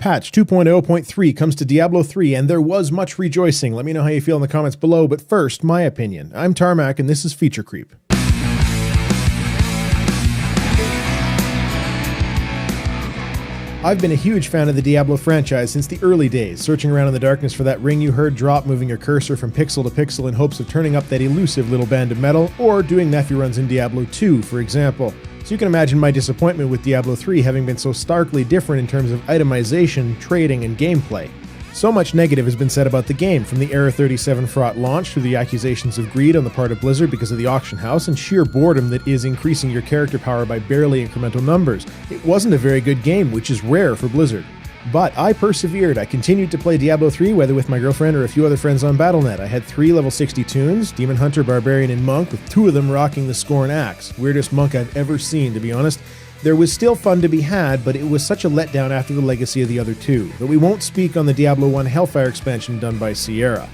Patch 2.0.3 comes to Diablo 3, and there was much rejoicing. Let me know how you feel in the comments below, but first, my opinion. I'm Tarmac, and this is Feature Creep. I've been a huge fan of the Diablo franchise since the early days, searching around in the darkness for that ring you heard drop, moving your cursor from pixel to pixel in hopes of turning up that elusive little band of metal, or doing Nephi runs in Diablo 2, for example. So you can imagine my disappointment with Diablo 3 having been so starkly different in terms of itemization, trading, and gameplay. So much negative has been said about the game, from the Era 37 fraught launch to the accusations of greed on the part of Blizzard because of the auction house and sheer boredom that is increasing your character power by barely incremental numbers. It wasn't a very good game, which is rare for Blizzard. But I persevered. I continued to play Diablo 3, whether with my girlfriend or a few other friends on Battle.net. I had 3 level 60 tunes, Demon Hunter, Barbarian, and Monk, with 2 of them rocking the Scorn Axe. Weirdest monk I've ever seen, to be honest. There was still fun to be had, but it was such a letdown after the legacy of the other 2, though we won't speak on the Diablo 1 Hellfire expansion done by Sierra.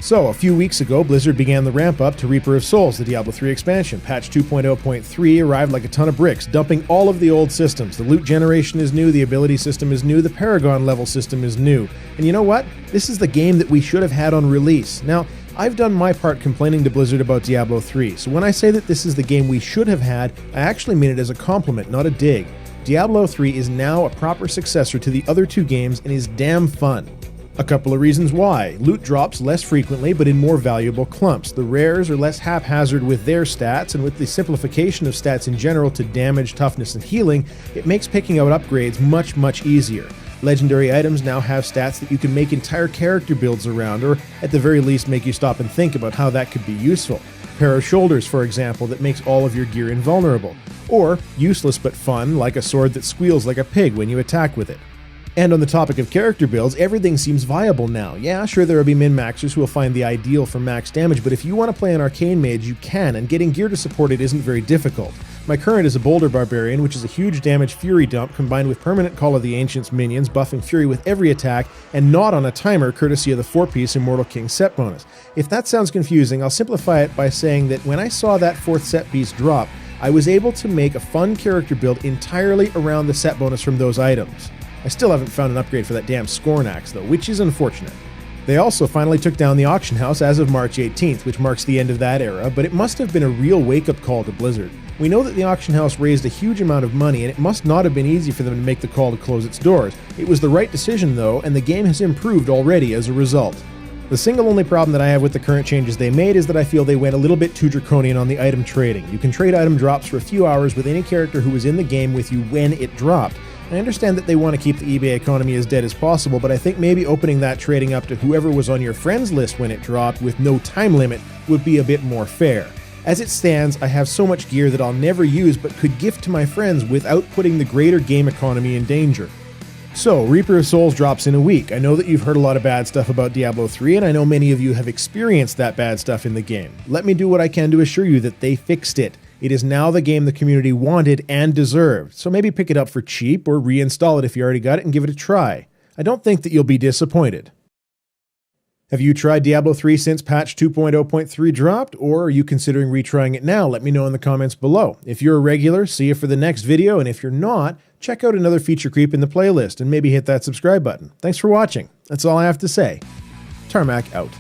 So, a few weeks ago, Blizzard began the ramp-up to Reaper of Souls, the Diablo 3 expansion. Patch 2.0.3 arrived like a ton of bricks, dumping all of the old systems. The loot generation is new, the ability system is new, the Paragon level system is new. And you know what? This is the game that we should have had on release. Now, I've done my part complaining to Blizzard about Diablo 3, so when I say that this is the game we should have had, I actually mean it as a compliment, not a dig. Diablo 3 is now a proper successor to the other 2 games and is damn fun. A couple of reasons why. Loot drops less frequently, but in more valuable clumps. The rares are less haphazard with their stats, and with the simplification of stats in general to damage, toughness, and healing, it makes picking out upgrades much easier. Legendary items now have stats that you can make entire character builds around, or at the very least make you stop and think about how that could be useful. Pair of shoulders, for example, that makes all of your gear invulnerable. Or, useless but fun, like a sword that squeals like a pig when you attack with it. And on the topic of character builds, everything seems viable now. Yeah, sure, there will be min-maxers who will find the ideal for max damage, but if you want to play an arcane mage, you can, and getting gear to support it isn't very difficult. My current is a Boulder Barbarian, which is a huge damage Fury dump combined with permanent Call of the Ancients minions, buffing Fury with every attack, and not on a timer courtesy of the 4-piece Immortal King set bonus. If that sounds confusing, I'll simplify it by saying that when I saw that 4th set piece drop, I was able to make a fun character build entirely around the set bonus from those items. I still haven't found an upgrade for that damn Scorn Axe though, which is unfortunate. They also finally took down the auction house as of March 18th, which marks the end of that era, but it must have been a real wake-up call to Blizzard. We know that the auction house raised a huge amount of money, and it must not have been easy for them to make the call to close its doors. It was the right decision though, and the game has improved already as a result. The single only problem that I have with the current changes they made is that I feel they went a little bit too draconian on the item trading. You can trade item drops for a few hours with any character who was in the game with you when it dropped. I understand that they want to keep the eBay economy as dead as possible, but I think maybe opening that trading up to whoever was on your friends list when it dropped with no time limit would be a bit more fair. As it stands, I have so much gear that I'll never use but could gift to my friends without putting the greater game economy in danger. So, Reaper of Souls drops in a week. I know that you've heard a lot of bad stuff about Diablo 3, and I know many of you have experienced that bad stuff in the game. Let me do what I can to assure you that they fixed it. It is now the game the community wanted and deserved, so maybe pick it up for cheap or reinstall it if you already got it and give it a try. I don't think that you'll be disappointed. Have you tried Diablo 3 since patch 2.0.3 dropped, or are you considering retrying it now? Let me know in the comments below. If you're a regular, see you for the next video, and if you're not, check out another Feature Creep in the playlist and maybe hit that subscribe button. Thanks for watching. That's all I have to say. Tarmac out.